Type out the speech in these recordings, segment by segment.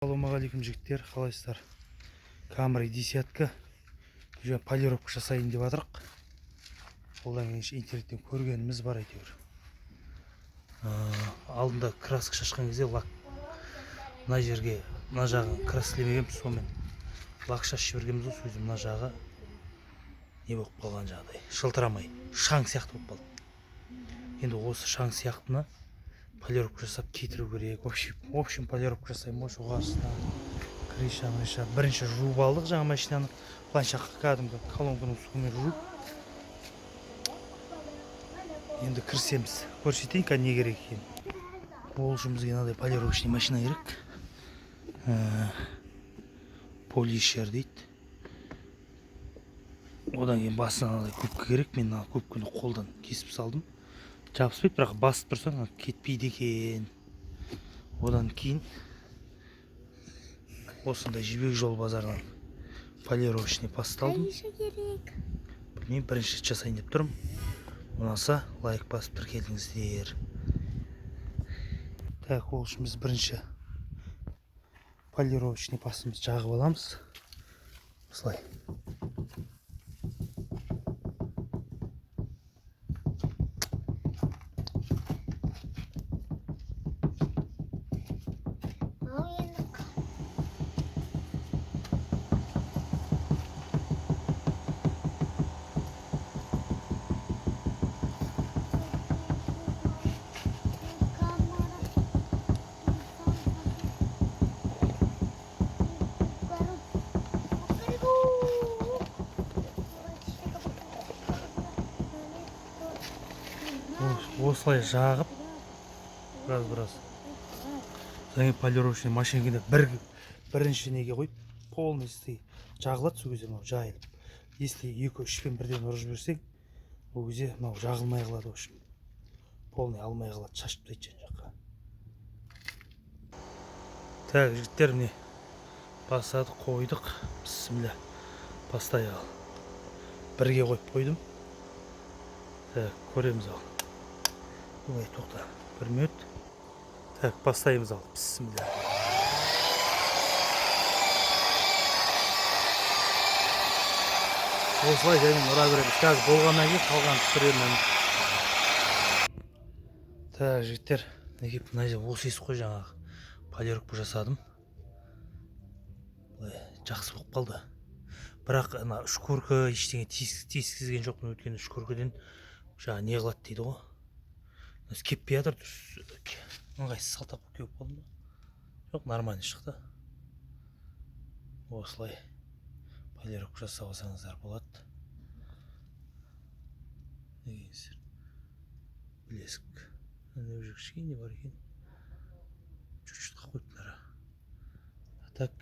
Ассалаумағалейкум жігіттер, қалайсыздар? Камри десятка уже полировка жасайын деп жатырық. Олдан кейін интернеттен көргеніміз бар әйтеуір. Алдында краска шашқан кезде лак мына жерге, мына жағын краскілемегенбіз, сонымен лак шашып жібергенбіз. Сол кезде мына жағы не болып қалған, жағдай шылтырамай шаң сияқты болып қалды. Енді осы шаң сияқтыны полировка жасап кетіру керек. В общем полировка жасаймын ғой, жоғарысынан крыша бірінші жуып алдық жаңа машинаны. Планша кәдімгі колонканың суымен жуып. Енді кірсеміз, көрсетейін не керек екен. Ол үшін бізге мынадай полировочный машина керек. Полишер дейді. Одан кейін басына мынадай көпке керек. Мен көпкені қолдан кесіп салдым. Жабыспайды, бірақ басып тұрсаң кетпейді екен. Одан кейін осындай жібек жол базарынан полировочный паста алдым. Білмеймін, бірінші жасайын деп тұрмын. Ұнаса лайк басып тіркелдіңіздер. Так, ол үшін біз бірінші полировочный пастамызды жағып аламыз. Осылай. Осылай жағып, біраз. Жаңа полировочный машинкені бірінші неге қойып, полностью жағылады, сол кезде мынау жайылып. Если 2-3 бірден ұрып жіберсең, ол кезде мынау жағылмай қалады, үшін. Полный алмай қалады, шашып тастайды жан жаққа. Так, жігіттер, міне бастадық, қойдық. Бісміллә. Бастайық. Бірге қойып қойдым. Так, көреміз ал. Ой, тоқта, 1 минут. Так, бастаймыз ал. Бісміллә. Осылай жәймен ұра береміз. Қазір болғаннан кейін қалған түсіремін. Так, жігіттер, мына жерде осы ес қой, жаңағы полировка жасадым. Жақсы болып қалды. Бірақ ана үшкөркі ештеңе тескізген жоқ. Өйткені үшкөркеден жаңа не қылады дейді ғой. Кеппей жатыр, ыңғайсыз салтақ болып кеуіп қалды ма? Жоқ, нормально шықты. Осылай полировка жасап алсаңыздар болады. Дегенсіздер. Блеск. Мына уже кішкене бар екен. Чуть-чуть қойыптар. Так.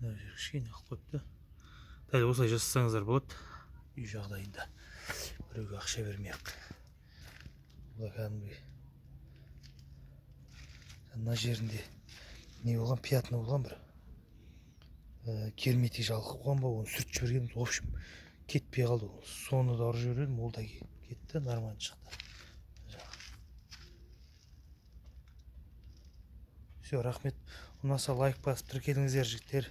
Мына уже кішкене қойыпты. Дәл осылай жасасаңыздар болады. Үй жағдайында біреуге ақша бермей-ақ. Бұл кәдімгі мына жерінде не болған, пятна болған бір. Керметей жалқы қойған ба, оны сүртіп жібергенмін. В общем, кетпей қалды. Соны да ұрып жібердім, ол да кетті, нормально шықты. Все, рахмет. Ұнаса лайк басып тіркеліңіздер, жігіттер.